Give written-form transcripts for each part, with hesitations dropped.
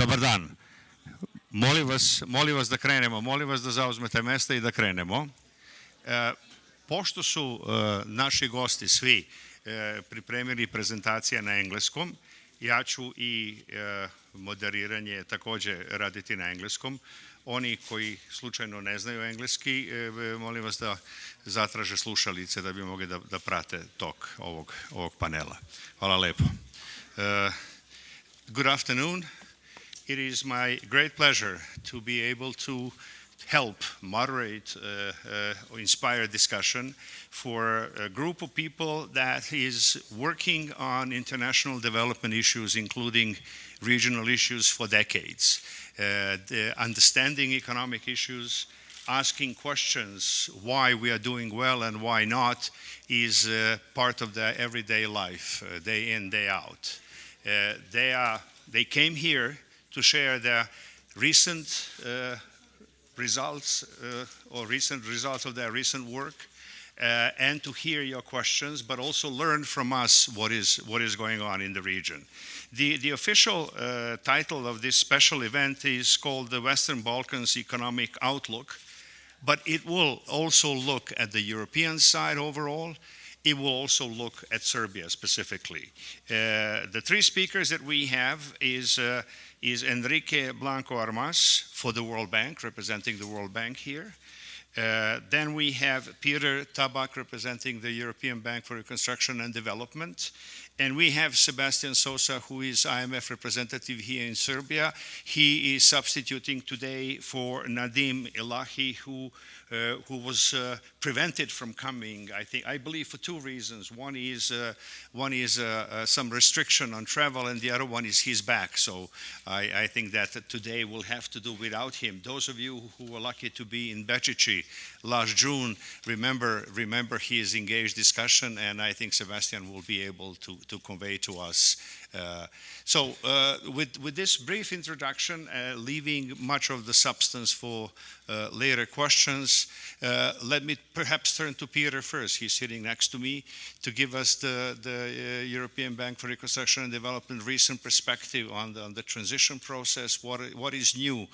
Dobar dan. Molim vas da krenemo, molim vas da zauzmete mesta i da krenemo. Pošto su naši gosti svi pripremili prezentacije na engleskom, ja ću i moderiranje takođe raditi na engleskom. Oni koji slučajno ne znaju engleski, molim vas da zatraže slušalice da bi mogli da prate tok ovog panela. Hvala lepo. Good afternoon. It is my great pleasure to be able to help moderate or inspire discussion for a group of people that is working on international development issues, including regional issues for decades. Understanding economic issues, asking questions why we are doing well and why not is part of their everyday life, day in, day out. They came here to share their recent results of their recent work and to hear your questions, but also learn from us what is going on in the region. The official title of this special event is called the Western Balkans Economic Outlook, but it will also look at the European side overall. It will also look at Serbia specifically. The three speakers that we have is Enrique Blanco ARMAS for the World Bank, representing the World Bank here. Then we have Peter TABAK representing the European Bank for Reconstruction and Development. And we have Sebastian SOSA, who is IMF representative here in Serbia. He is substituting today for Nadim Elahi, who was prevented from coming, I believe, for two reasons. One is some restriction on travel, and the other one is he's back. So I think that today we'll have to do without him. Those of you who were lucky to be in Bečići last June, remember his engaged discussion, and I think Sebastian will be able to convey to us. So with this brief introduction, leaving much of the substance for later questions, let me perhaps turn to Peter first. He's sitting next to me to give us the European Bank for Reconstruction and Development recent perspective on the transition process. What is new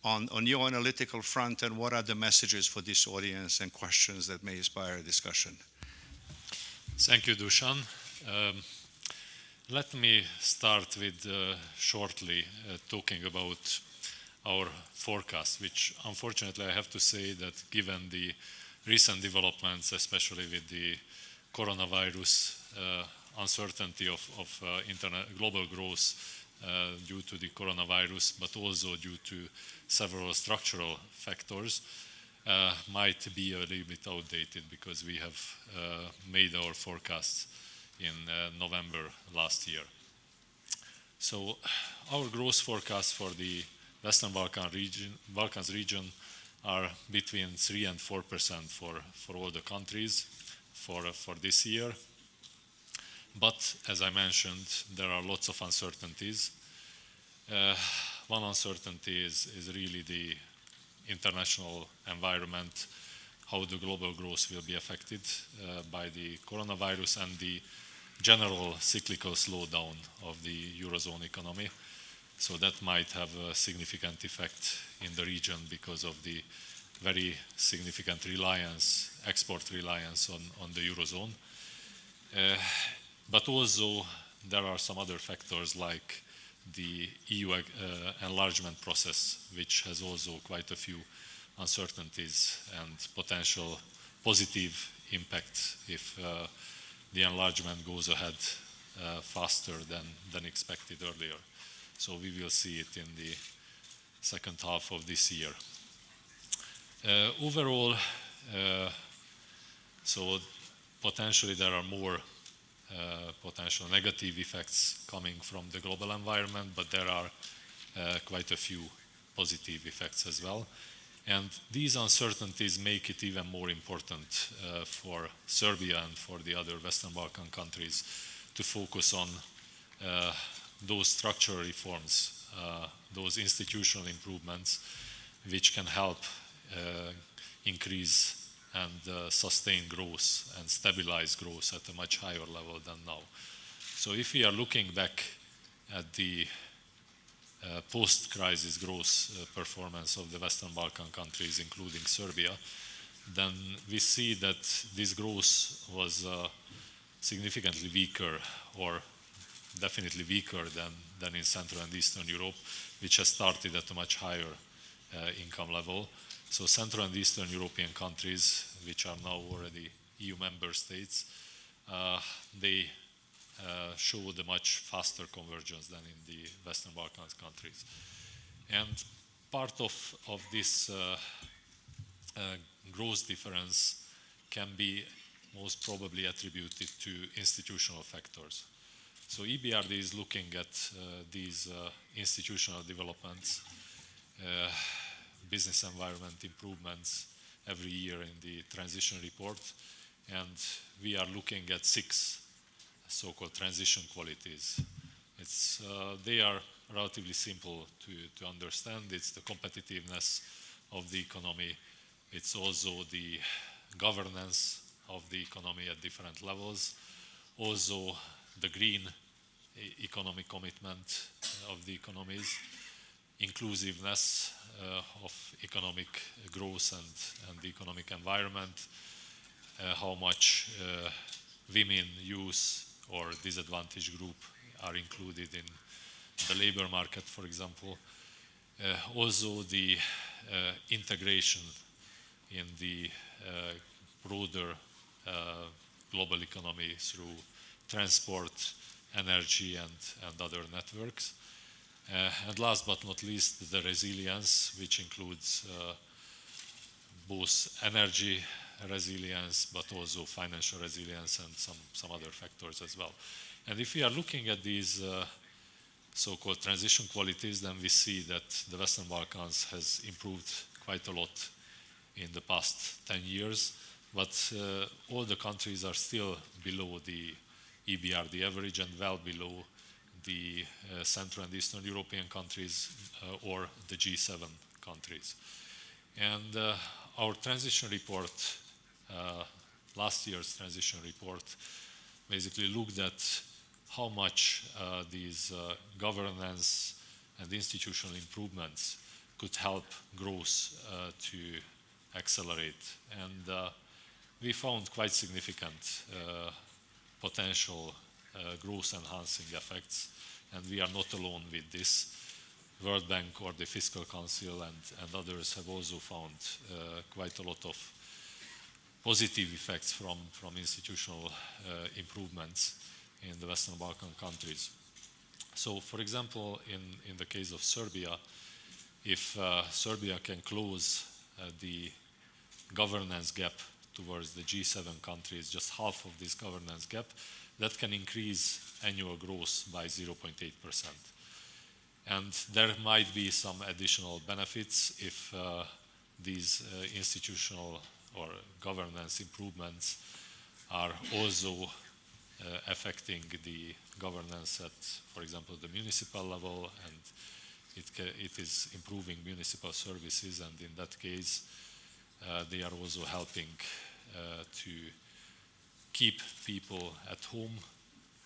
on your analytical front, and what are the messages for this audience and questions that may inspire a discussion? Thank you, Dušan. Let me start with shortly talking about our forecast, which unfortunately I have to say that given the recent developments, especially with the coronavirus, uncertainty of global growth due to the coronavirus, but also due to several structural factors, might be a little bit outdated because we have made our forecasts in November last year. So our growth forecasts for the Western Balkans region are between 3 and 4% for all the countries for this year. But as I mentioned, there are lots of uncertainties. One uncertainty is really the international environment, how the global growth will be affected by the coronavirus and the general cyclical slowdown of the Eurozone economy. So that might have a significant effect in the region because of the very significant export reliance on the Eurozone. But also there are some other factors like the EU enlargement process, which has also quite a few uncertainties and potential positive impact if the enlargement goes ahead faster than expected earlier. So we will see it in the second half of this year. Overall, so potentially there are more potential negative effects coming from the global environment, but there are quite a few positive effects as well. And these uncertainties make it even more important for Serbia and for the other Western Balkan countries to focus on those structural reforms, those institutional improvements, which can help increase and sustain growth and stabilize growth at a much higher level than now. So if we are looking back at the post-crisis growth performance of the Western Balkan countries, including Serbia, then we see that this growth was significantly weaker, or definitely weaker than in Central and Eastern Europe, which has started at a much higher income level. So Central and Eastern European countries, which are now already EU member states, they showed a much faster convergence than in the Western Balkans countries. And part of this growth difference can be most probably attributed to institutional factors. So EBRD is looking at these institutional developments, business environment improvements every year in the transition report, and we are looking at 6 so-called transition qualities. They are relatively simple to understand. It's the competitiveness of the economy. It's also the governance of the economy at different levels. Also the green economic commitment of the economies, inclusiveness of economic growth and the economic environment, how much women, youth, or disadvantaged group are included in the labor market, for example. Also the integration in the broader global economy through transport, energy, and other networks. And last but not least, the resilience, which includes both energy resilience, but also financial resilience and some other factors as well. And if we are looking at these so-called transition qualities, then we see that the Western Balkans has improved quite a lot in the past 10 years, but all the countries are still below the EBRD average and well below the Central and Eastern European countries or the G7 countries. And our transition report, last year's transition report, basically looked at how much these governance and institutional improvements could help growth to accelerate. And we found quite significant potential growth enhancing effects, and we are not alone with this. World Bank or the Fiscal Council and others have also found quite a lot of positive effects from institutional improvements in the Western Balkan countries. So, for example, in the case of Serbia, if Serbia can close the governance gap towards the G7 countries, just half of this governance gap, that can increase annual growth by 0.8%. And there might be some additional benefits if these institutional or governance improvements are also affecting the governance at, for example, the municipal level, and it is improving municipal services, and in that case they are also helping to keep people at home,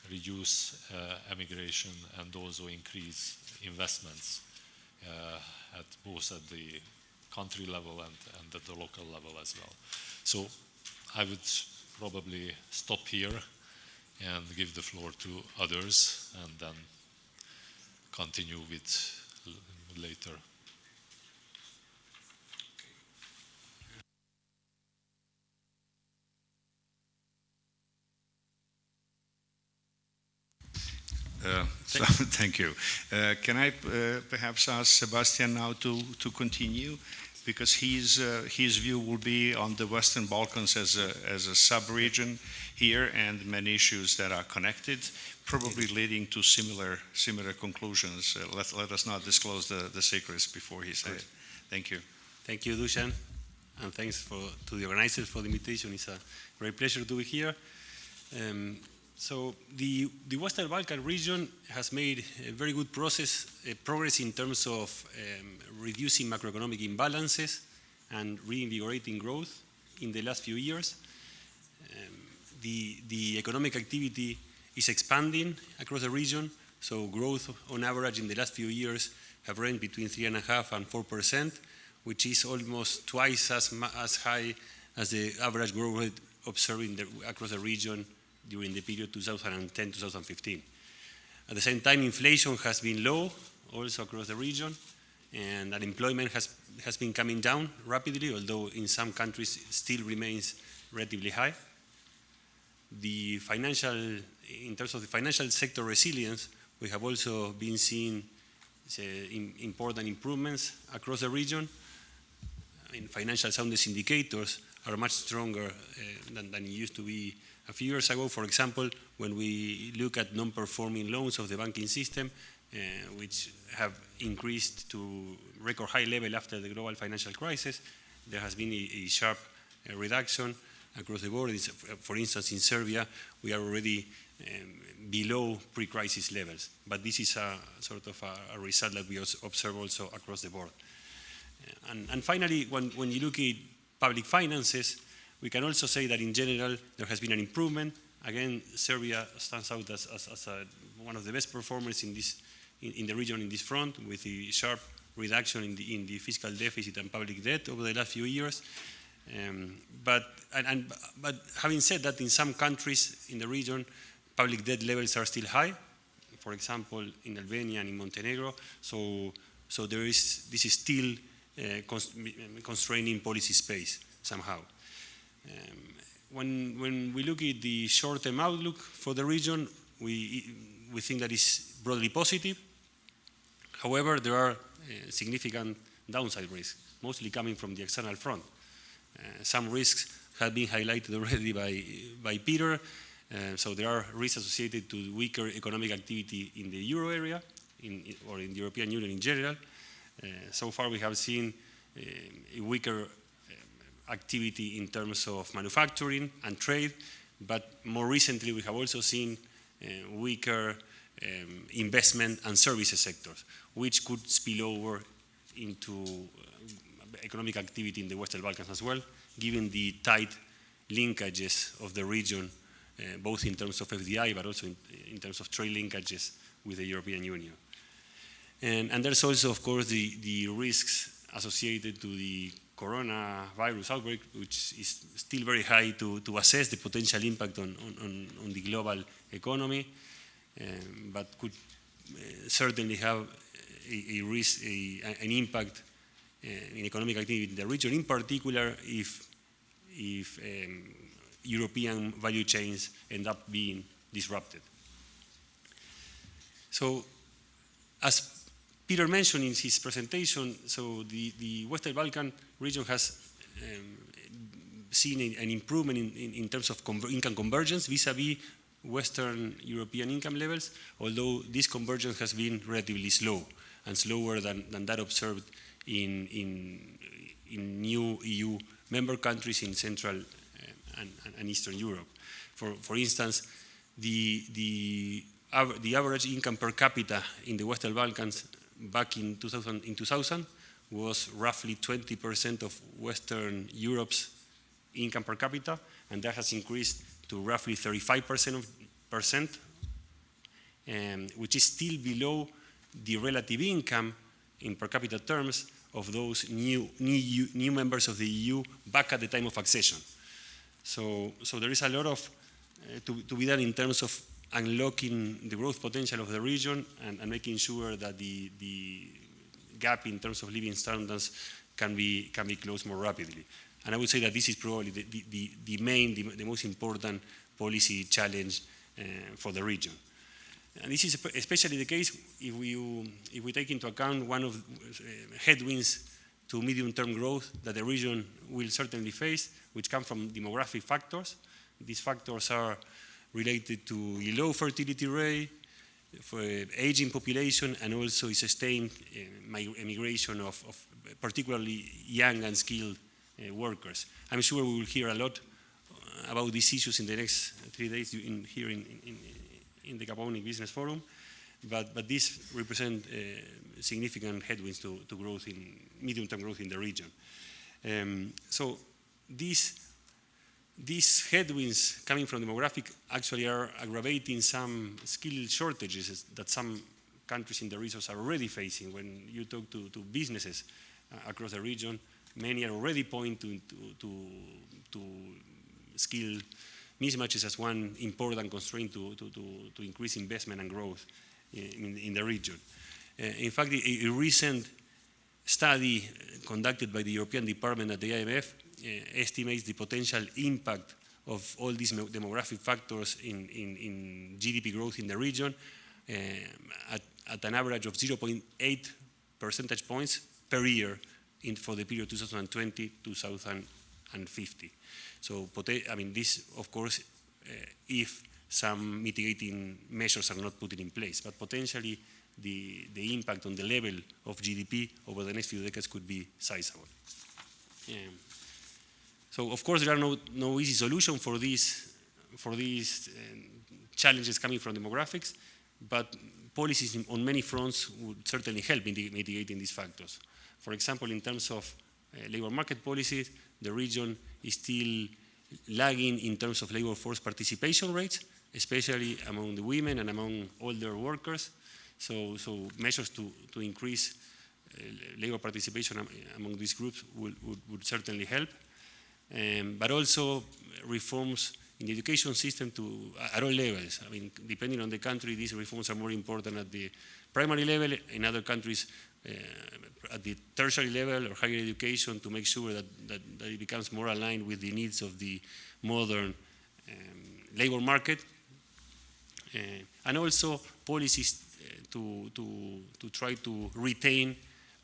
reduce emigration, and also increase investments at both at the country level and at the local level as well. So I would probably stop here and give the floor to others, and then continue with later. Thank you. Can I perhaps ask Sebastian now to continue, because his view will be on the Western Balkans as a sub-region here, and many issues that are connected, probably leading to similar conclusions. Let us not disclose the secrets before he says. Thank you. Thank you, Dušan, and thanks to the organizers for the invitation. It's a great pleasure to be here. So the Western Balkan region has made a very good progress in terms of reducing macroeconomic imbalances and reinvigorating growth in the last few years. The economic activity is expanding across the region, so growth on average in the last few years have ranged between 3.5% and 4%, which is almost twice as high as the average growth rate observed across the region during the period 2010-2015. At the same time, inflation has been low also across the region, and unemployment has been coming down rapidly, although in some countries still remains relatively high. In terms of the financial sector resilience, we have also been seeing important improvements across the region. I mean, financial soundness indicators are much stronger than it used to be a few years ago. For example, when we look at non-performing loans of the banking system, which have increased to record high level after the global financial crisis, there has been a sharp reduction across the board. For instance, in Serbia, we are already below pre-crisis levels. But this is a sort of a result that we observe also across the board. And finally, when you look at public finances, we can also say that in general there has been an improvement. Again, Serbia stands out as one of the best performers in the region in this front, with a sharp reduction in the fiscal deficit and public debt over the last few years. But having said that, in some countries in the region, public debt levels are still high. For example, in Albania and in Montenegro. So this is still constraining policy space somehow. When we look at the short-term outlook for the region, we think that is broadly positive. However, there are significant downside risks, mostly coming from the external front. Some risks have been highlighted already by Peter. So there are risks associated to weaker economic activity in the euro area or in the European Union in general. So far we have seen a weaker activity in terms of manufacturing and trade, but more recently we have also seen weaker investment and services sectors, which could spill over into economic activity in the Western Balkans as well, given the tight linkages of the region, both in terms of FDI, but also in terms of trade linkages with the European Union. And there's also, of course, the risks associated to the coronavirus outbreak, which is still very high to assess the potential impact on the global economy, but could certainly have an impact in economic activity in the region, in particular if European value chains end up being disrupted. So, as Peter mentioned in his presentation, so the Western Balkan region has seen an improvement in terms of income convergence vis-a-vis Western European income levels, although this convergence has been relatively slow and slower than that observed in new EU member countries in Central and Eastern Europe. For instance, the average income per capita in the Western Balkans back in 2000 was roughly 20% of Western Europe's income per capita, and that has increased to roughly 35%, which is still below the relative income in per capita terms of those new members of the EU back at the time of accession. So there is a lot of to be done in terms of unlocking the growth potential of the region and making sure that the gap in terms of living standards can be closed more rapidly. And I would say that this is probably the most important policy challenge for the region. And this is especially the case if we take into account one of headwinds to medium-term growth that the region will certainly face, which come from demographic factors. These factors are related to a low fertility rate, for aging population, and also a sustained immigration of particularly young and skilled workers. I'm sure we will hear a lot about these issues in the next 3 days here in the Caponic Business Forum, but these represent significant headwinds to growth in medium-term growth in the region. So these headwinds coming from demographic actually are aggravating some skill shortages that some countries in the regions are already facing. When you talk to businesses across the region, many are already pointing to skill mismatches as one important constraint to increase investment and growth in the region. In fact, a recent study conducted by the European Department at the IMF estimates the potential impact of all these demographic factors in GDP growth in the region at an average of 0.8 percentage points per year for the period 2020-2050. So, I mean, this, of course, if some mitigating measures are not put in place, but potentially the impact on the level of GDP over the next few decades could be sizable. So, of course, there are no easy solution for these challenges coming from demographics, but policies on many fronts would certainly help in mitigating these factors. For example, in terms of labor market policies, the region is still lagging in terms of labor force participation rates, especially among the women and among older workers. So measures to increase labor participation among these groups would certainly help. But also reforms in the education system at all levels. I mean, depending on the country, these reforms are more important at the primary level. In other countries, at the tertiary level or higher education, to make sure that it becomes more aligned with the needs of the modern labor market. And also policies to try to retain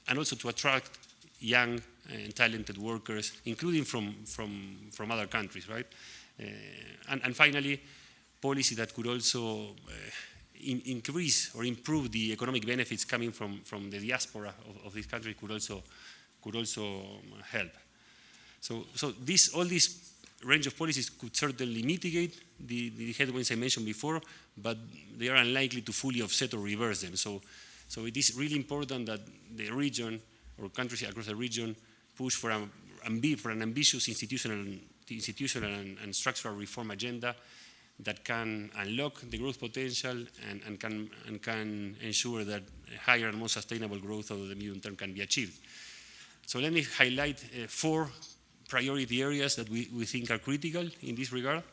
and also to attract young and talented workers, including from other countries, right? And finally, policy that could also increase or improve the economic benefits coming from the diaspora of this country could also help. So all this range of policies could certainly mitigate the headwinds I mentioned before, but they are unlikely to fully offset or reverse them. So it is really important that the region or countries across the region push for an ambitious institutional and structural reform agenda that can unlock the growth potential and can ensure that higher and more sustainable growth over the medium term can be achieved. So let me highlight 4 priority areas that we think are critical in this regard.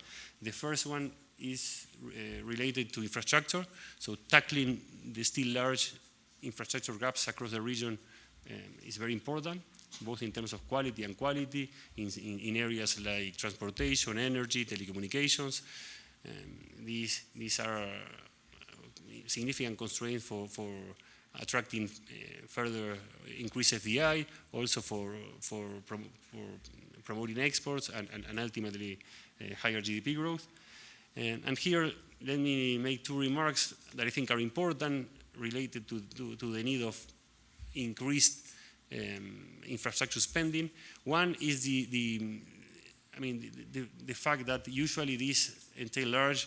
The first one is related to infrastructure. So tackling the still large infrastructure gaps across the region is very important, both in terms of quality and quantity in areas like transportation, energy, telecommunications. These are significant constraints for attracting further increased FDI, also for promoting exports and ultimately higher GDP growth. And here, let me make 2 remarks that I think are important related to the need of increased infrastructure spending. One is the fact that usually these entail large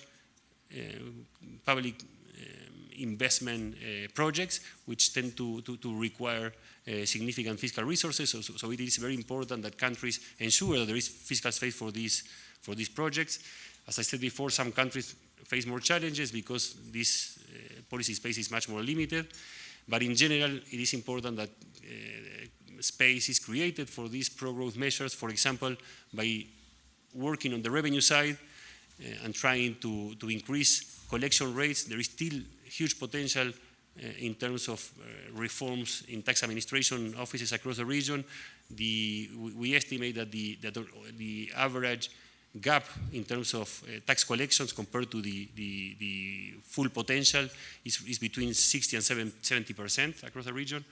public investment projects, which tend to require significant fiscal resources. So it is very important that countries ensure that there is fiscal space for these projects. As I said before, some countries face more challenges because this policy space is much more limited. But in general, it is important that space is created for these pro-growth measures, for example, by working on the revenue side and trying to increase collection rates. There is still huge potential in terms of reforms in tax administration offices across the region. We estimate that the average gap in terms of tax collections compared to the full potential is between 60 and 70% across the region.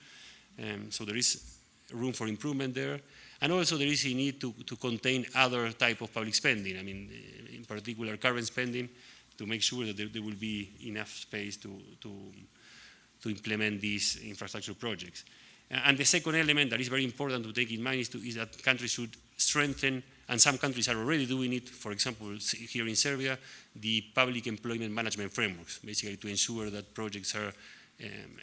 So there is room for improvement there. And also there is a need to contain other type of public spending. I mean, in particular, current spending, to make sure that there will be enough space to implement these infrastructure projects. And the second element that is very important to take in mind is that countries should strengthen, and some countries are already doing it, for example, here in Serbia, the public employment management frameworks, basically to ensure that projects are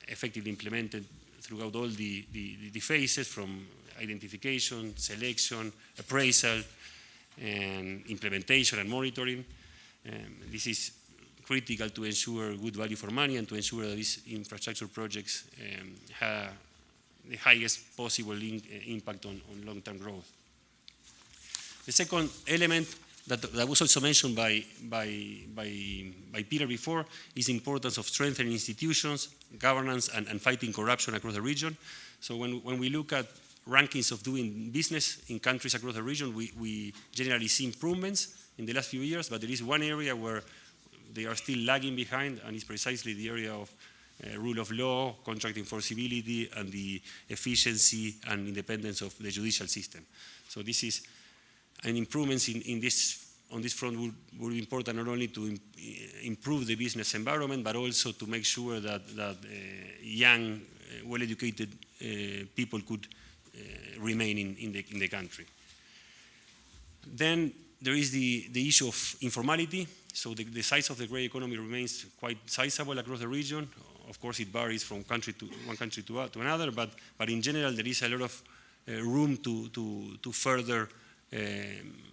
effectively implemented throughout all the phases, from identification, selection, appraisal, and implementation and monitoring. This is critical to ensure good value for money and to ensure that these infrastructure projects have the highest possible impact on long-term growth. The second element that was also mentioned by Peter before is the importance of strengthening institutions, governance, and fighting corruption across the region. So when we look at rankings of doing business in countries across the region, we generally see improvements in the last few years, but there is one area where they are still lagging behind, and it's precisely the area of rule of law, contract enforceability, and the efficiency and independence of the judicial system. So this is an improvements on this front would be important not only to improve the business environment, but also to make sure that young, well-educated people could remain in the country. Then there is the issue of informality. So the size of the grey economy remains quite sizable across the region. Of course, it varies from one country to another, but in general, there is a lot of room to further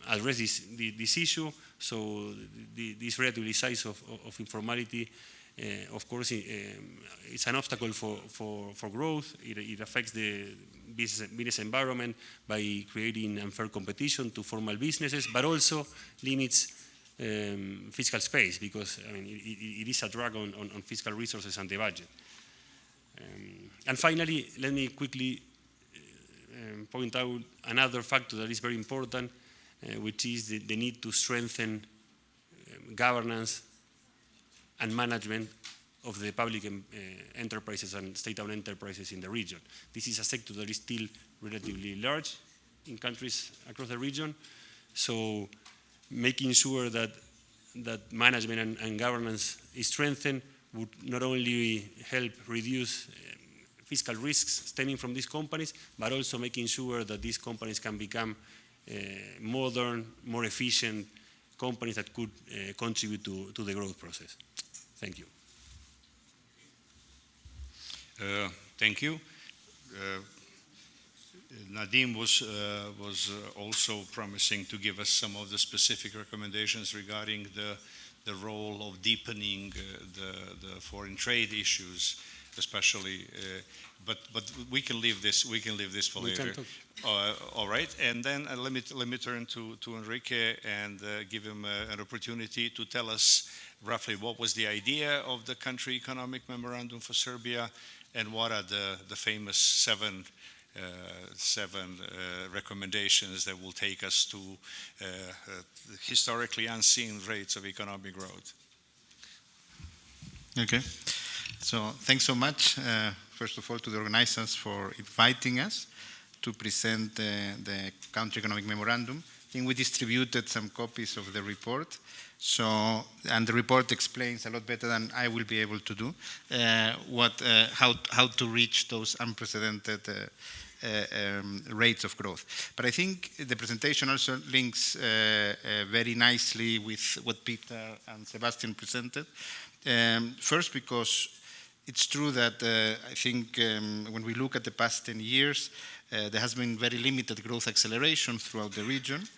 address this issue. So this relatively size of informality, of course, it's an obstacle for growth. It affects the business environment by creating unfair competition to formal businesses, but also limits fiscal space, because I mean, it is a drag on fiscal resources and the budget. And finally, let me quickly point out another factor that is very important, which is the need to strengthen governance and management of the public enterprises and state-owned enterprises in the region. This is a sector that is still relatively large in countries across the region. So making sure that management and governance is strengthened would not only help reduce fiscal risks stemming from these companies, but also making sure that these companies can become modern, more efficient companies that could contribute to the growth process. Thank you. Thank you. Nadim was also promising to give us some of the specific recommendations regarding the role of deepening the foreign trade issues, especially. But we can leave this for later. All right, and then let me turn to Enrique and give him an opportunity to tell us roughly what was the idea of the country economic memorandum for Serbia, and what are the famous seven recommendations that will take us to historically unseen rates of economic growth. Okay, so thanks so much, first of all, to the organizers for inviting us to present the country economic memorandum. I think we distributed some copies of the report. So, and the report explains a lot better than I will be able to do how to reach those unprecedented rates of growth. But I think the presentation also links very nicely with what Peter and Sebastian presented. First, because it's true that I think when we look at the past 10 years, there has been very limited growth acceleration throughout the region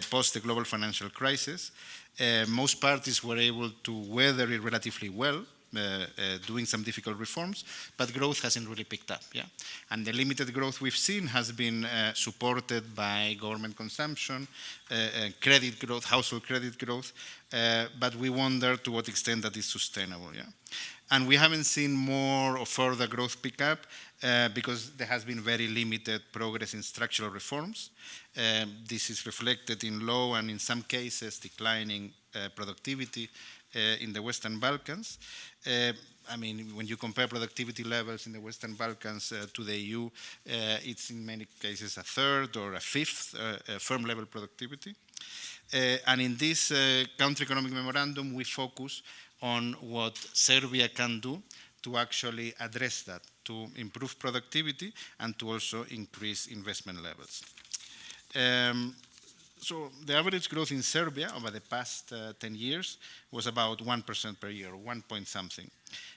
post the global financial crisis. Most parties were able to weather it relatively well, doing some difficult reforms, but growth hasn't really picked up. Yeah? And the limited growth we've seen has been supported by government consumption, credit growth, household credit growth, but we wonder to what extent that is sustainable. Yeah? And we haven't seen more or further growth pick up because there has been very limited progress in structural reforms. This is reflected in low and in some cases declining productivity in the Western Balkans. I mean, when you compare productivity levels in the Western Balkans to the EU, it's in many cases a third or a fifth firm level productivity. And in this country economic memorandum, we focus on what Serbia can do to actually address that, to improve productivity and to also increase investment levels. So the average growth in Serbia over the past 10 years was about 1% per year, 1 point something.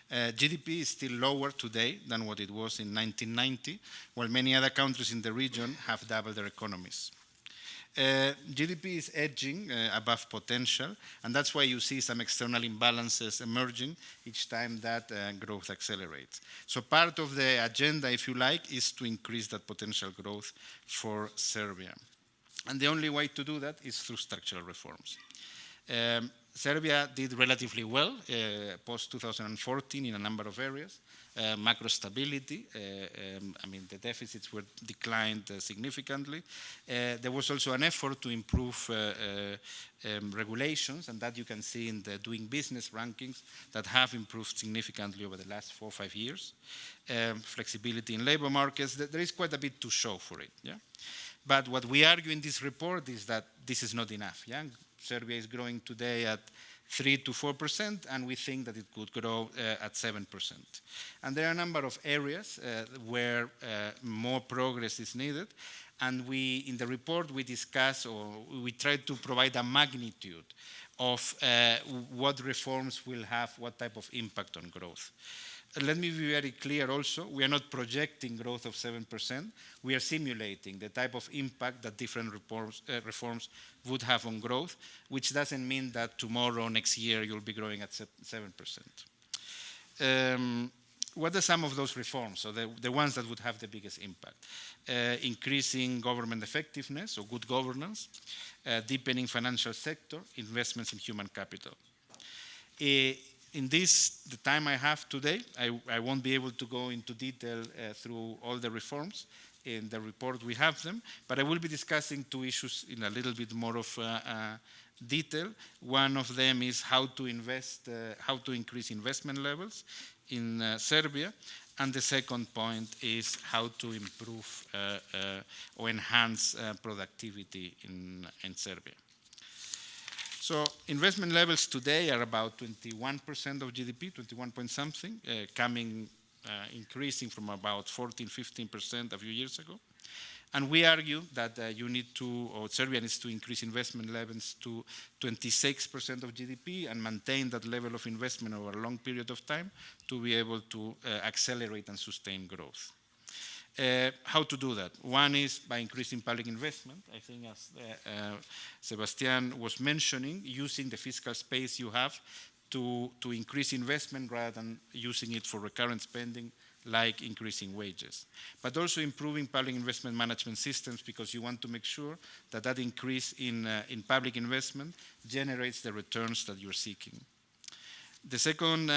GDP is still lower today than what it was in 1990, while many other countries in the region have doubled their economies. GDP is edging above potential, and that's why you see some external imbalances emerging each time that growth accelerates. So part of the agenda, if you like, is to increase that potential growth for Serbia. And the only way to do that is through structural reforms. Serbia did relatively well post-2014 in a number of areas. Macro stability, I mean, the deficits were declined significantly. There was also an effort to improve regulations, and that you can see in the doing business rankings that have improved significantly over the last 4 or 5 years. Flexibility in labor markets, there is quite a bit to show for it. Yeah? But what we argue in this report is that this is not enough. Yeah? Serbia is growing today at 3 to 4%, and we think that it could grow at 7%. And there are a number of areas where more progress is needed, and in the report we discuss, or we try to provide a magnitude of what reforms will have, what type of impact on growth. Let me be very clear also, we are not projecting growth of 7%, we are simulating the type of impact that different reforms would have on growth, which doesn't mean that tomorrow, next year, you'll be growing at 7%. What are some of those reforms? So the ones that would have the biggest impact. Increasing government effectiveness, or good governance, deepening financial sector, investments in human capital. In the time I have today, I won't be able to go into detail through all the reforms. In the report we have them, but I will be discussing 2 issues in a little bit more of detail. One of them is how to increase investment levels in Serbia, and the second point is how to improve or enhance productivity in Serbia. So investment levels today are about 21% of GDP, 21 point something, increasing from about 14-15% a few years ago. And we argue that Serbia needs to increase investment levels to 26% of GDP and maintain that level of investment over a long period of time to be able to accelerate and sustain growth. How to do that? One is by increasing public investment. I think as Sebastian was mentioning, using the fiscal space you have to increase investment rather than using it for recurrent spending, like increasing wages. But also improving public investment management systems, because you want to make sure that that increase in public investment generates the returns that you're seeking. The second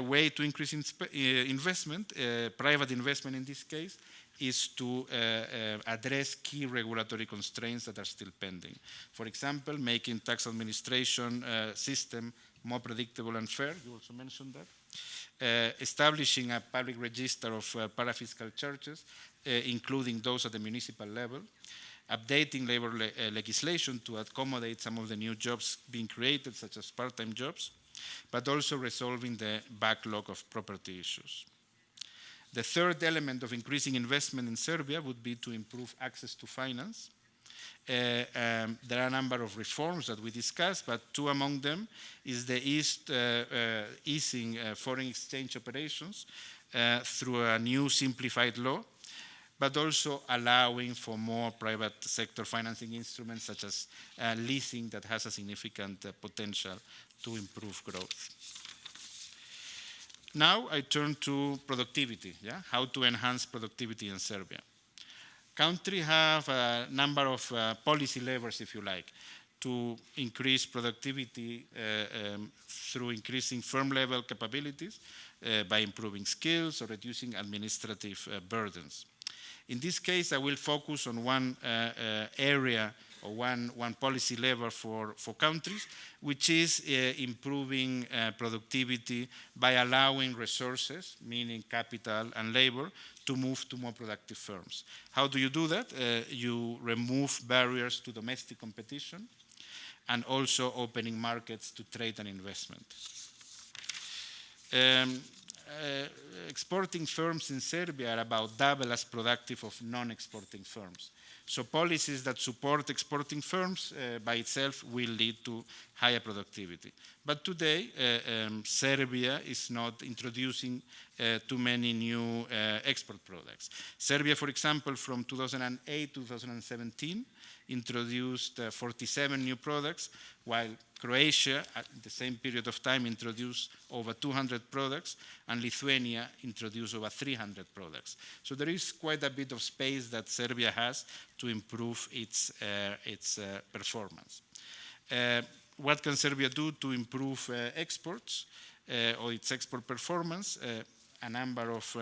way to increase investment, private investment in this case, is to address key regulatory constraints that are still pending. For example, making tax administration system more predictable and fair, you also mentioned that. Establishing a public register of parafiscal charges, including those at the municipal level. Updating labor legislation to accommodate some of the new jobs being created, such as part-time jobs, but also resolving the backlog of property issues. The third element of increasing investment in Serbia would be to improve access to finance. There are a number of reforms that we discussed, but 2 among them is the easing foreign exchange operations through a new simplified law, but also allowing for more private sector financing instruments such as leasing that has a significant potential to improve growth. Now I turn to productivity, how to enhance productivity in Serbia. Country have a number of policy levers, if you like, to increase productivity through increasing firm-level capabilities by improving skills or reducing administrative burdens. In this case, I will focus on one area or one policy lever for countries, which is improving productivity by allowing resources, meaning capital and labor, to move to more productive firms. How do you do that? You remove barriers to domestic competition and also opening markets to trade and investment. Exporting firms in Serbia are about double as productive of non-exporting firms. So policies that support exporting firms by itself will lead to higher productivity. But today, Serbia is not introducing too many new export products. Serbia, for example, from 2008 to 2017, introduced 47 new products, while Croatia, at the same period of time, introduced over 200 products, and Lithuania introduced over 300 products. So there is quite a bit of space that Serbia has to improve its performance. What can Serbia do to improve exports or its export performance? A number of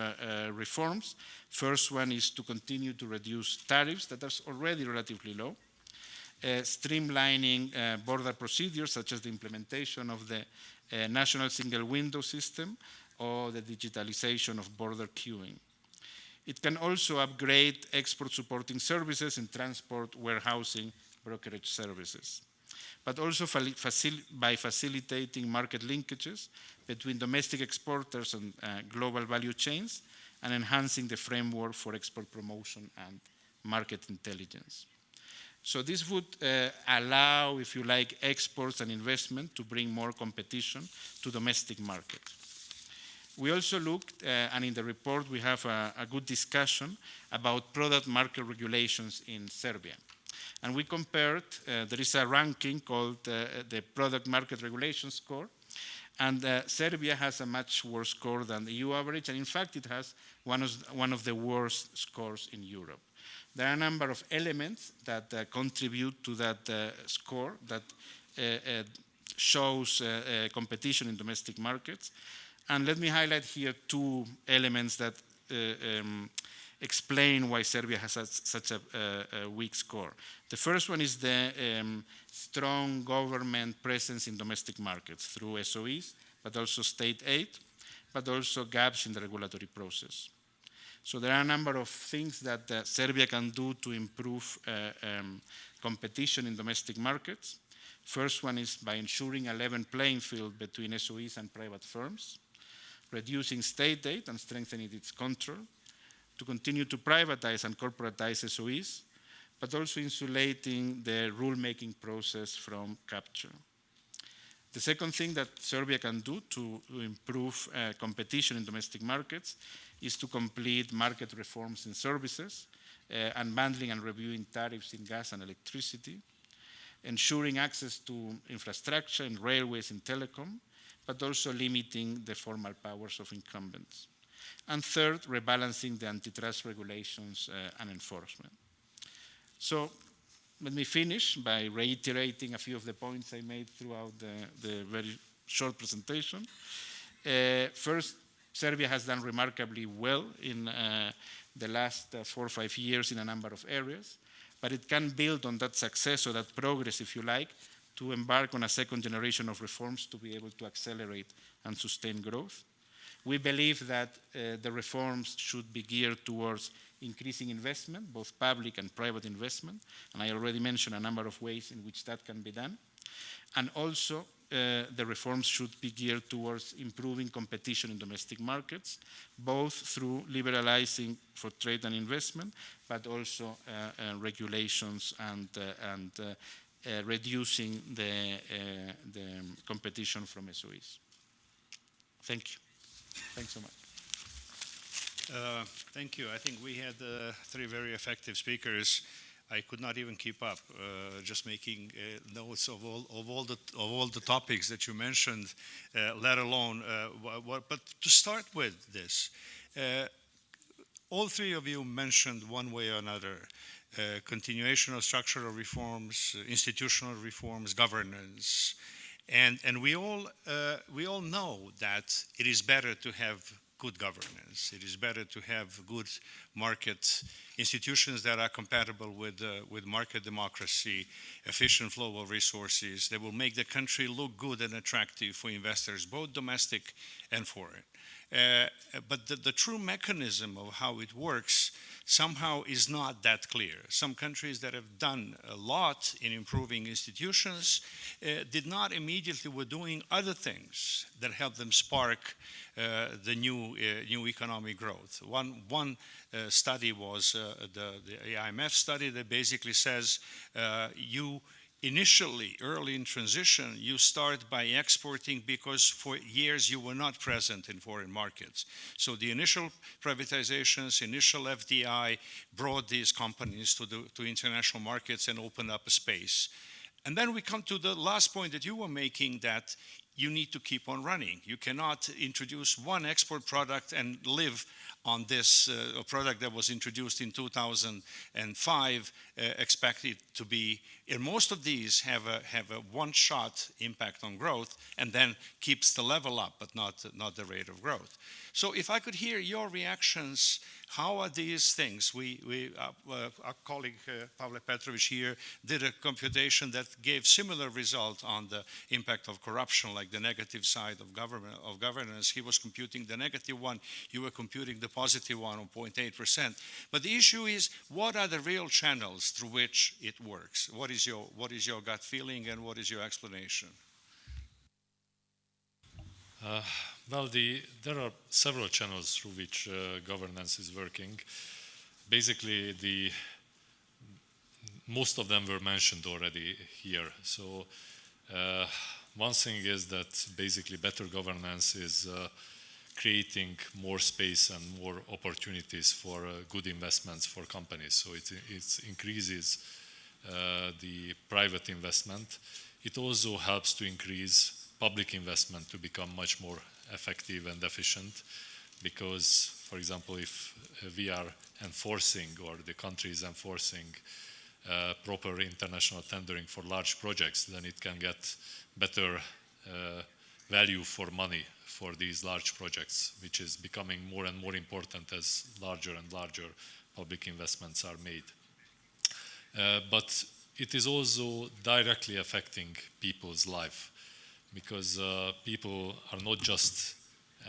reforms. First one is to continue to reduce tariffs that are already relatively low, streamlining border procedures such as the implementation of the national single window system or the digitalization of border queuing. It can also upgrade export supporting services in transport, warehousing, brokerage services, but also by facilitating market linkages between domestic exporters and global value chains, and enhancing the framework for export promotion and market intelligence. So this would allow, if you like, exports and investment to bring more competition to domestic markets. We also looked, and in the report we have a good discussion about product market regulations in Serbia. And we compared, there is a ranking called the Product Market Regulation Score, and Serbia has a much worse score than the EU average, and in fact it has one of the worst scores in Europe. There are a number of elements that contribute to that score that shows competition in domestic markets. And let me highlight here two elements that explain why Serbia has such a weak score. The first one is the strong government presence in domestic markets through SOEs, but also state aid, but also gaps in the regulatory process. So there are a number of things that Serbia can do to improve competition in domestic markets. First one is by ensuring a level playing field between SOEs and private firms, reducing state aid and strengthening its control, to continue to privatize and corporatize SOEs, but also insulating the rulemaking process from capture. The second thing that Serbia can do to improve competition in domestic markets is to complete market reforms in services, unbundling and reviewing tariffs in gas and electricity, ensuring access to infrastructure in railways and telecom, but also limiting the formal powers of incumbents. And third, rebalancing the antitrust regulations and enforcement. So let me finish by reiterating a few of the points I made throughout the very short presentation. First, Serbia has done remarkably well in the last 4 or 5 years in a number of areas, but it can build on that success or that progress, if you like, to embark on a second generation of reforms to be able to accelerate and sustain growth. We believe that the reforms should be geared towards increasing investment, both public and private investment, and I already mentioned a number of ways in which that can be done. And also, the reforms should be geared towards improving competition in domestic markets, both through liberalizing for trade and investment, but also regulations and reducing the competition from SOEs. Thank you. Thanks so much. Thank you. I think we had 3 very effective speakers. I could not even keep up, just making notes of all the topics that you mentioned, let alone but to start with this, all 3 of you mentioned one way or another continuation of structural reforms, institutional reforms, governance, and we all know that it is better to have good governance. It is better to have good market institutions that are compatible with market democracy, efficient flow of resources that will make the country look good and attractive for investors, both domestic and foreign. But the true mechanism of how it works somehow is not that clear. Some countries that have done a lot in improving institutions did not immediately were doing other things that helped them spark the new economic growth. One study was the IMF study that basically says you initially, early in transition, you start by exporting because for years you were not present in foreign markets. So the initial privatizations, initial FDI brought these companies to international markets and opened up a space. And then we come to the last point that you were making, that you need to keep on running. You cannot introduce one export product and live on this product that was introduced in 2005, expect it to be, and most of these have a one-shot impact on growth and then keeps the level up, but not the rate of growth. So if I could hear your reactions, how are these things? Our colleague Pavle Petrovic here did a computation that gave similar result on the impact of corruption, like the negative side of governance. He was computing the negative one, you were computing the positive one on 0.8%. But the issue is, what are the real channels through which it works? What is your gut feeling and what is your explanation? Well, there are several channels through which governance is working. Basically, most of them were mentioned already here. So one thing is that basically better governance is creating more space and more opportunities for good investments for companies. So it increases the private investment. It also helps to increase public investment to become much more effective and efficient, because, for example, if we are enforcing, or the country is enforcing proper international tendering for large projects, then it can get better value for money for these large projects, which is becoming more and more important as larger and larger public investments are made. But it is also directly affecting people's life, because people are not just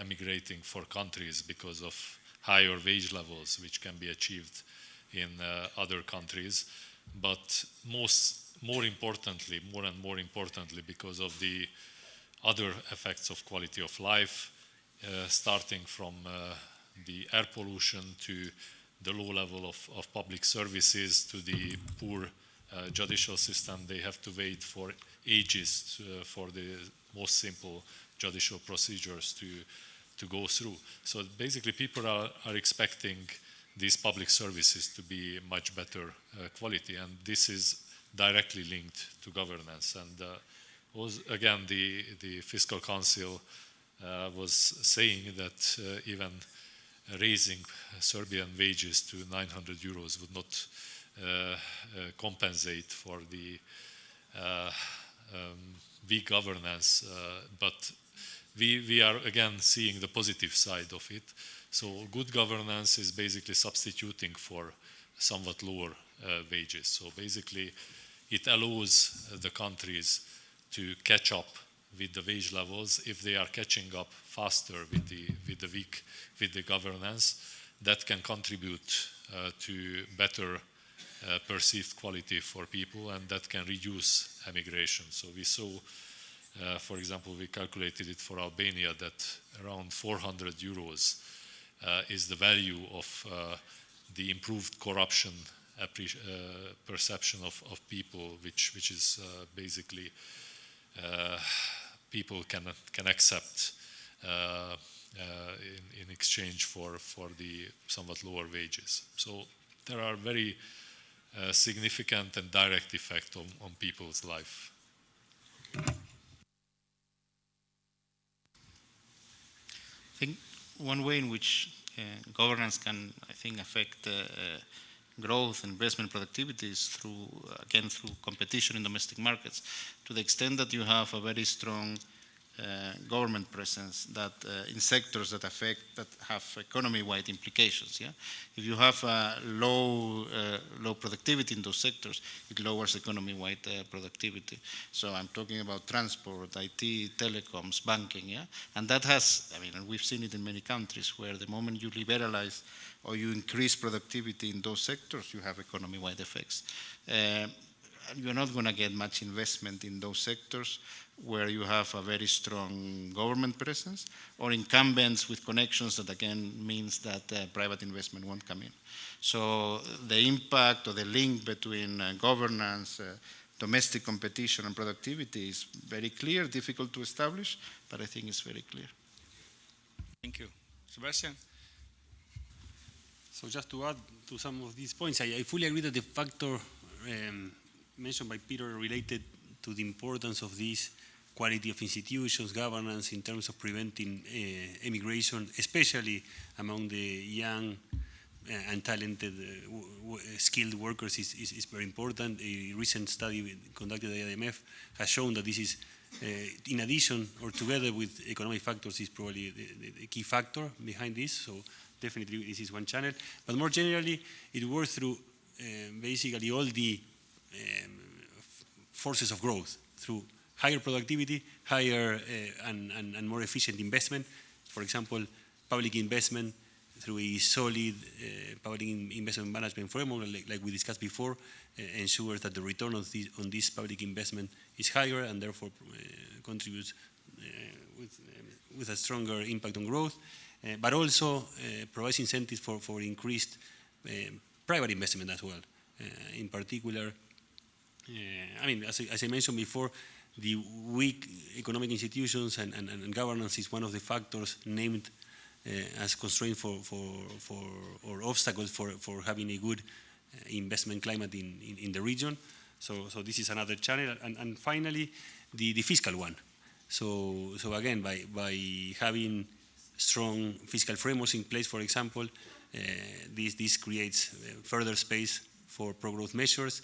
emigrating for countries because of higher wage levels, which can be achieved in other countries, but more and more importantly, because of the other effects of quality of life, starting from the air pollution to the low level of public services to the poor judicial system. They have to wait for ages for the most simple judicial procedures to go through. So basically people are expecting these public services to be much better quality, and this is directly linked to governance. And again, the Fiscal Council was saying that even raising Serbian wages to 900 euros would not compensate for the weak governance, but we are again seeing the positive side of it. So good governance is basically substituting for somewhat lower wages. So basically it allows the countries to catch up with the wage levels. If they are catching up faster with the governance, that can contribute to better perceived quality for people, and that can reduce emigration. So we saw, for example, we calculated it for Albania that around 400 euros is the value of the improved corruption perception of people, which is basically people can accept in exchange for the somewhat lower wages. So there are very significant and direct effect on people's life. I think one way in which governance can, I think, affect growth, investment, productivity is through competition in domestic markets. To the extent that you have a very strong government presence that in sectors that have economy-wide implications. Yeah, if you have low productivity in those sectors, it lowers economy-wide productivity. So I'm talking about transport, IT, telecoms, banking. Yeah, and that has, and we've seen it in many countries where the moment you liberalize or you increase productivity in those sectors, you have economy-wide effects. You're not going to get much investment in those sectors where you have a very strong government presence or incumbents with connections that again means that private investment won't come in. So the impact or the link between governance, domestic competition and productivity is very clear, difficult to establish, but I think it's very clear. Thank you. Sebastian? So just to add to some of these points, I fully agree that the factor mentioned by Peter related to the importance of this quality of institutions, governance in terms of preventing emigration, especially among the young and talented skilled workers is very important. A recent study conducted by the IMF has shown that this is, in addition or together with economic factors, is probably the key factor behind this. So definitely this is one channel. But more generally, it works through basically all the forces of growth, through higher productivity, higher and more efficient investment. For example, public investment through a solid public investment management framework, like we discussed before, ensures that the return on this public investment is higher and therefore contributes with a stronger impact on growth, but also provides incentives for increased private investment as well. In particular, I mean, as I mentioned before, the weak economic institutions and governance is one of the factors named as constraint or obstacles for having a good investment climate in the region. So this is another channel. And finally, the fiscal one. So again, by having strong fiscal frameworks in place, for example, this creates further space for pro-growth measures,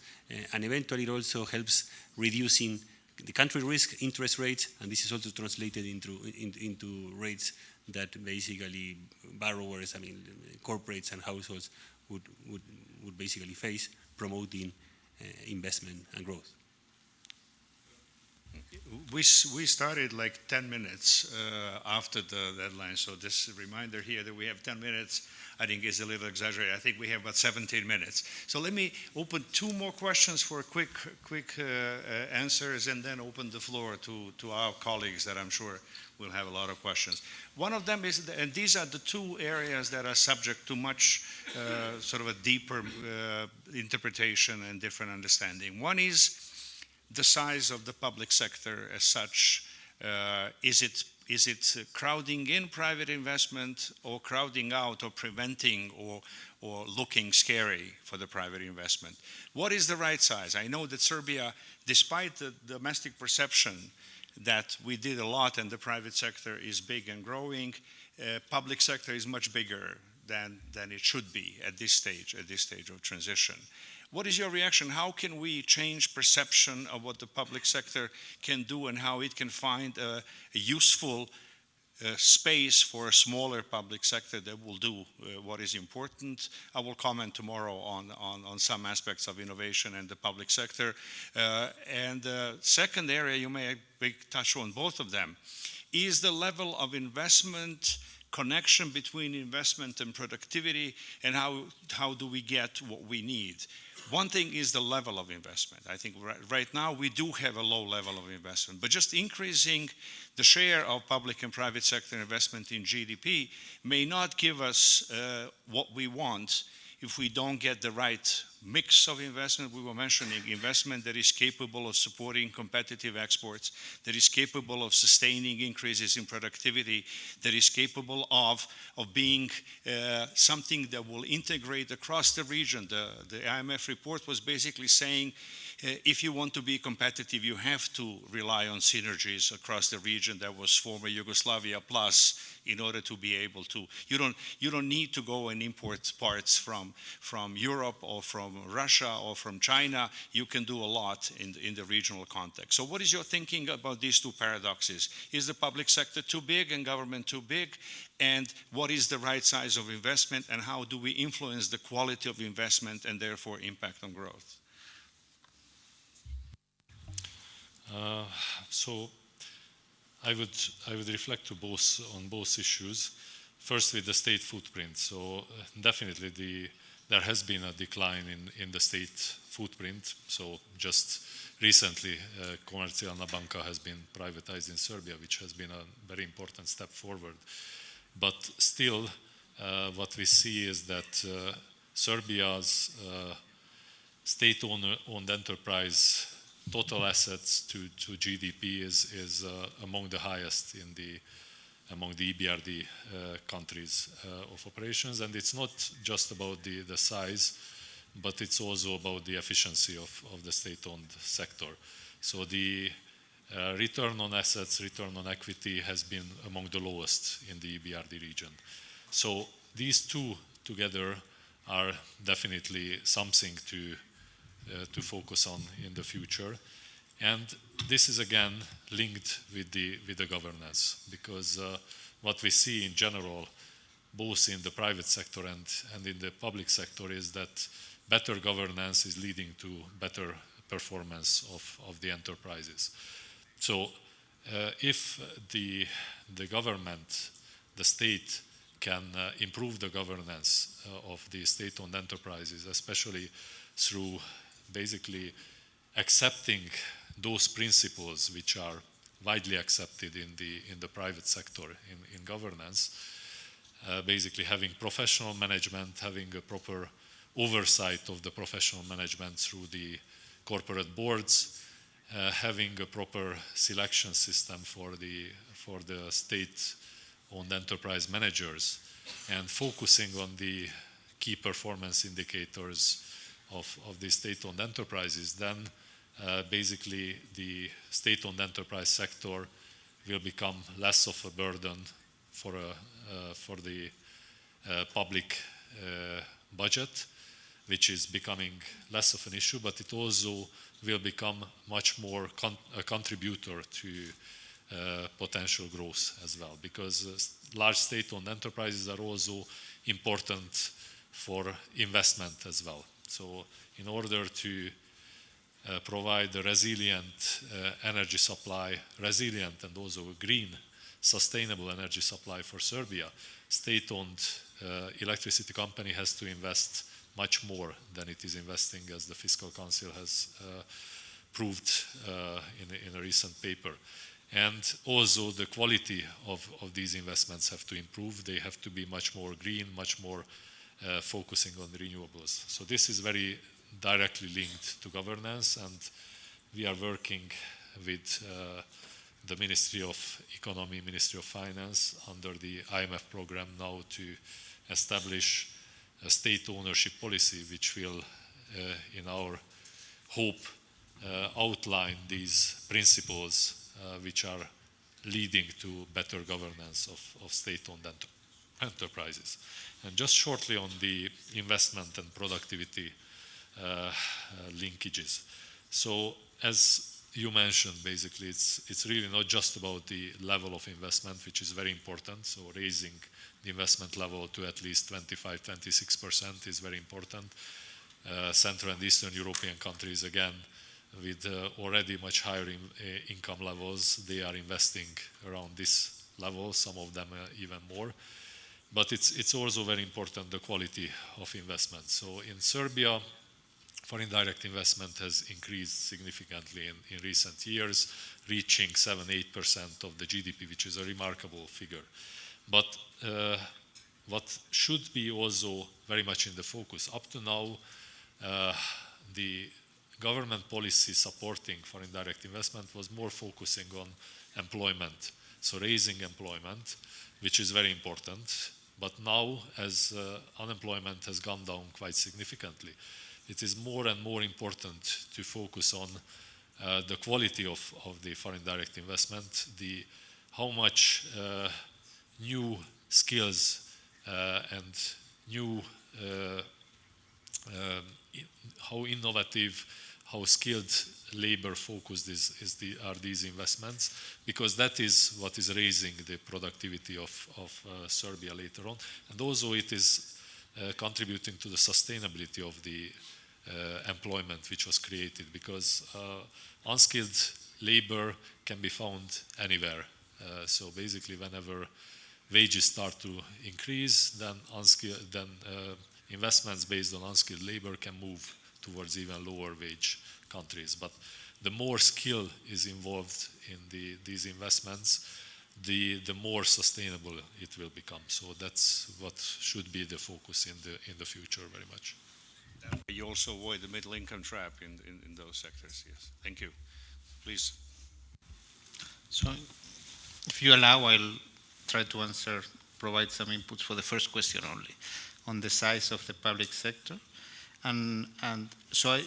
and eventually it also helps reducing the country risk interest rates, and this is also translated into rates that basically borrowers, I mean corporates and households would basically face, promoting investment and growth. We started like 10 minutes after the deadline, so this reminder here that we have 10 minutes, I think is a little exaggerated. I think we have about 17 minutes. So let me open two more questions for quick answers, and then open the floor to our colleagues that I'm sure will have a lot of questions. One of them is, and these are the two areas that are subject to much sort of a deeper interpretation and different understanding. One is the size of the public sector as such. Is it crowding in private investment, or crowding out, or preventing, or looking scary for the private investment? What is the right size? I know that Serbia, despite the domestic perception that we did a lot and the private sector is big and growing, public sector is much bigger than it should be at this stage of transition. What is your reaction? How can we change perception of what the public sector can do, and how it can find a useful space for a smaller public sector that will do what is important? I will comment tomorrow on some aspects of innovation and the public sector. And the second area, you may touch on both of them, is the level of investment, connection between investment and productivity, and how do we get what we need? One thing is the level of investment. I think right now we do have a low level of investment, but just increasing the share of public and private sector investment in GDP may not give us what we want if we don't get the right mix of investment. We were mentioning investment that is capable of supporting competitive exports, that is capable of sustaining increases in productivity, that is capable of being something that will integrate across the region. The IMF report was basically saying, if you want to be competitive, you have to rely on synergies across the region that was former Yugoslavia plus, in order to be able to. You don't need to go and import parts from Europe or from Russia or from China. You can do a lot in the regional context. So what is your thinking about these two paradoxes? Is the public sector too big and government too big? And what is the right size of investment, and how do we influence the quality of investment and therefore impact on growth? So I would reflect on both issues. First, with the state footprint. So definitely there has been a decline in the state footprint. So just recently, Komercijalna banka has been privatized in Serbia, which has been a very important step forward. But still, what we see is that Serbia's state-owned enterprise total assets to GDP is among the highest among the EBRD countries of operations. And it's not just about the size, but it's also about the efficiency of the state-owned sector. So the return on assets, return on equity has been among the lowest in the EBRD region. So these two together are definitely something to focus on in the future. And this is again linked with the governance, because what we see in general, both in the private sector and in the public sector, is that better governance is leading to better performance of the enterprises. So if the government, the state, can improve the governance of the state-owned enterprises, especially through basically accepting those principles which are widely accepted in the private sector in governance, basically having professional management, having a proper oversight of the professional management through the corporate boards, having a proper selection system for the state-owned enterprise managers, and focusing on the key performance indicators of the state-owned enterprises, then basically the state-owned enterprise sector will become less of a burden for the public budget, which is becoming less of an issue, but it also will become much more a contributor to potential growth as well, because large state-owned enterprises are also important for investment as well. So in order to provide a resilient energy supply, resilient and also green, sustainable energy supply for Serbia, state-owned electricity company has to invest much more than it is investing, as the Fiscal Council has proved in a recent paper. And also the quality of these investments have to improve. They have to be much more green, much more focusing on renewables. So this is very directly linked to governance, and we are working with the Ministry of Economy, Ministry of Finance under the IMF program now to establish a state ownership policy which will, in our hope, outline these principles which are leading to better governance of state-owned enterprises. And just shortly on the investment and productivity linkages. So as you mentioned, basically it's really not just about the level of investment, which is very important. So raising the investment level to at least 25-26% is very important. Central and Eastern European countries, again, with already much higher income levels, they are investing around this level, some of them even more. But it's also very important, the quality of investment. So in Serbia, foreign direct investment has increased significantly in recent years, reaching 7-8% of the GDP, which is a remarkable figure. But what should be also very much in the focus, up to now, the government policy supporting foreign direct investment was more focusing on employment, so raising employment, which is very important. But now, as unemployment has gone down quite significantly, it is more and more important to focus on the quality of the foreign direct investment, how much new skills and new, how innovative, how skilled labor focused are these investments, because that is what is raising the productivity of Serbia later on. And also it is contributing to the sustainability of the employment which was created, because unskilled labor can be found anywhere. So basically whenever wages start to increase, then investments based on unskilled labor can move towards even lower wage countries. But the more skill is involved in these investments, the more sustainable it will become. So that's what should be the focus in the future very much. You also avoid the middle income trap in those sectors, yes. Thank you. Please. So, if you allow, I'll try to answer, provide some inputs for the first question only, on the size of the public sector. And so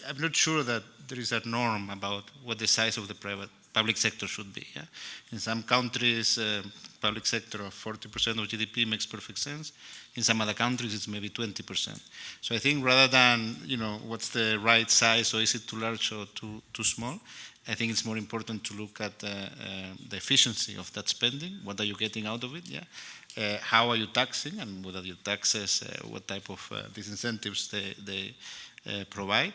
I'm not sure that there is a norm about what the size of the public sector should be. Yeah? In some countries, public sector of 40% of GDP makes perfect sense. In some other countries, it's maybe 20%. So I think rather than, what's the right size, or is it too large or too small, I think it's more important to look at the efficiency of that spending. What are you getting out of it? Yeah. How are you taxing, and what are your taxes? What type of disincentives they provide?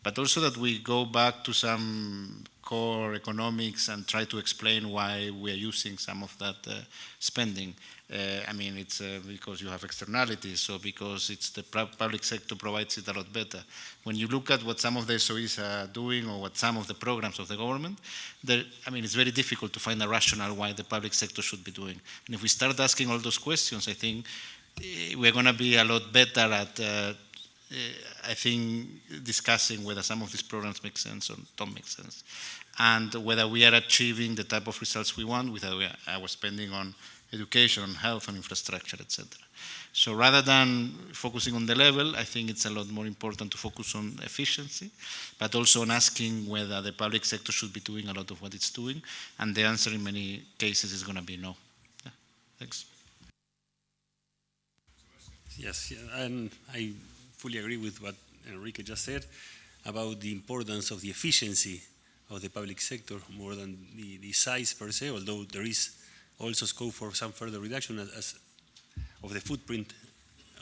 But also that we go back to some core economics and try to explain why we are using some of that spending. It's because you have externalities, so because it's the public sector provides it a lot better. When you look at what some of the SOEs are doing, or what some of the programs of the government, it's very difficult to find a rationale why the public sector should be doing. And if we start asking all those questions, I think we're going to be a lot better at discussing whether some of these programs make sense or don't make sense, and whether we are achieving the type of results we want with our spending on education, on health, on infrastructure, etc. So rather than focusing on the level, I think it's a lot more important to focus on efficiency, but also on asking whether the public sector should be doing a lot of what it's doing, and the answer in many cases is going to be no. Yeah. Thanks. Yes, and I fully agree with what Enrique just said about the importance of the efficiency of the public sector more than the size per se, although there is also scope for some further reduction of the footprint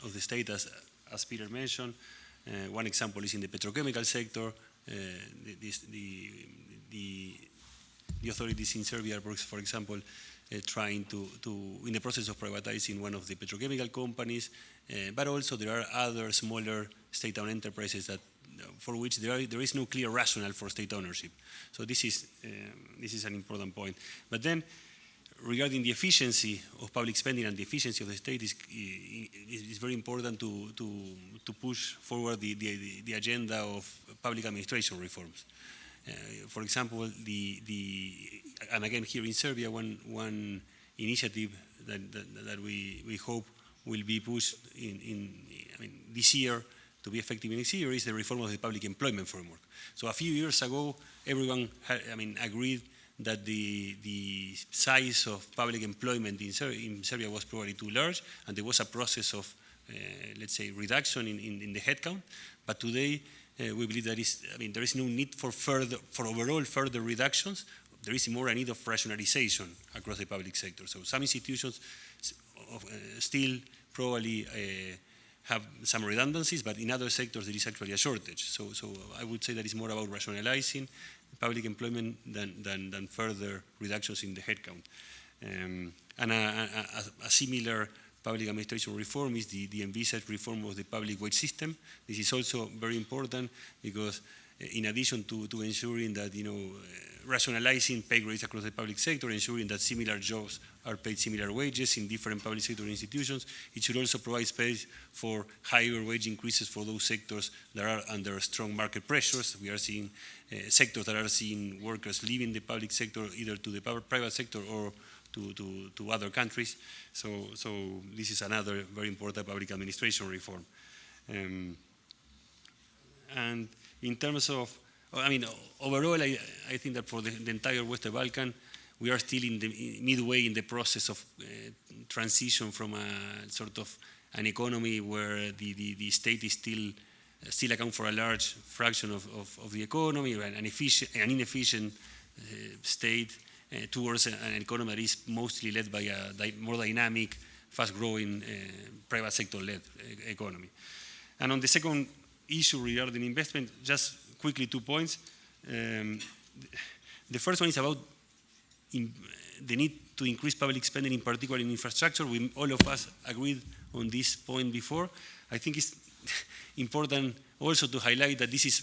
of the state, as Peter mentioned. One example is in the petrochemical sector. The authorities in Serbia, for example, trying to in the process of privatizing one of the petrochemical companies, but also there are other smaller state-owned enterprises that for which there is no clear rationale for state ownership. So this is an important point. But then, regarding the efficiency of public spending and the efficiency of the state, is very important to push forward the agenda of public administration reforms. For example, and again here in Serbia, one initiative that we hope will be pushed this year to be effective next year is the reform of the public employment framework. So a few years ago, everyone agreed that the size of public employment in Serbia was probably too large, and there was a process of, let's say, reduction in the headcount. But today, we believe there is no need for overall further reductions. There is more a need of rationalization across the public sector. So some institutions still probably have some redundancies, but in other sectors there is actually a shortage. So I would say that it's more about rationalizing public employment than further reductions in the headcount. And a similar public administration reform is the envisaged reform of the public wage system. This is also very important because in addition to ensuring that, rationalizing pay grades across the public sector, ensuring that similar jobs are paid similar wages in different public sector institutions, it should also provide space for higher wage increases for those sectors that are under strong market pressures. We are seeing sectors that are seeing workers leaving the public sector either to the private sector or to other countries. So this is another very important public administration reform. And in terms of, overall, I think that for the entire Western Balkan, we are still midway in the process of transition from a sort of an economy where the state is still account for a large fraction of the economy, an inefficient state, towards an economy that is mostly led by a more dynamic, fast-growing, private sector-led economy. And on the second issue regarding investment, just quickly 2 points. The first one is about the need to increase public spending, in particular in infrastructure. All of us agreed on this point before. I think it's important also to highlight that this is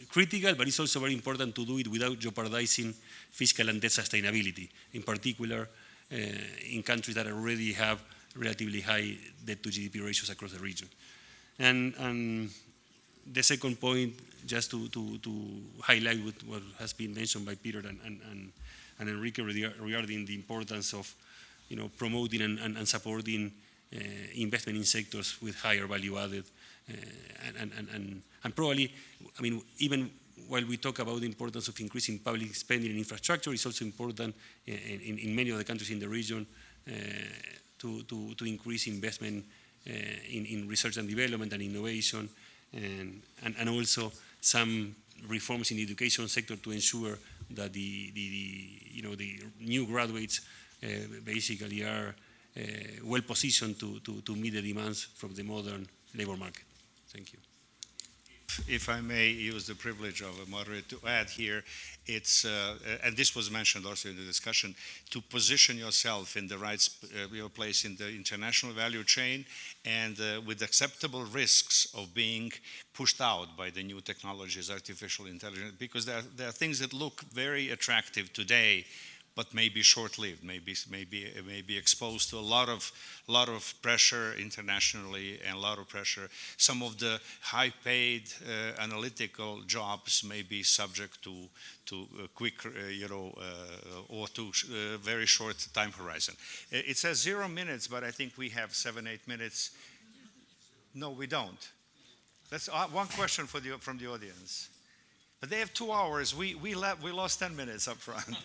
critical, but it's also very important to do it without jeopardizing fiscal and debt sustainability, in particular in countries that already have relatively high debt to GDP ratios across the region. And the second point, just to highlight what has been mentioned by Peter and Enrique regarding the importance of promoting and supporting investment in sectors with higher value added, and probably, I mean, even while we talk about the importance of increasing public spending in infrastructure, it's also important in many of the countries in the region to increase investment in research and development and innovation, and also some reforms in the education sector to ensure that the new graduates basically are well positioned to meet the demands from the modern labor market. Thank you. If I may use the privilege of a moderator to add here, it's, and this was mentioned also in the discussion, to position yourself in the right your place in the international value chain and with acceptable risks of being pushed out by the new technologies, artificial intelligence, because there are things that look very attractive today, but may be short-lived, may be exposed to a lot of pressure internationally and a lot of pressure. Some of the high-paid analytical jobs may be subject to quick, or to very short time horizon. It says 0 minutes, but I think we have 7-8 minutes. No, we don't. That's one question from the audience. But they have 2 hours. We lost 10 minutes up front.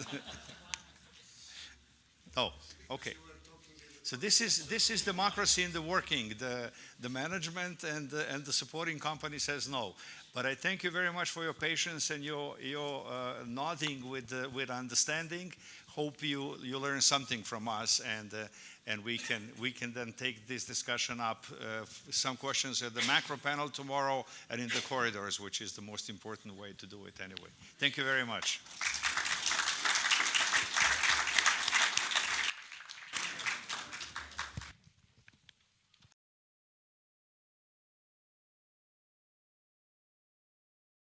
Oh, okay. So this is democracy in the working. The management and the supporting company says no. But I thank you very much for your patience and your nodding with understanding. Hope you learn something from us, and we can then take this discussion up. Some questions at the macro panel tomorrow and in the corridors, which is the most important way to do it anyway. Thank you very much.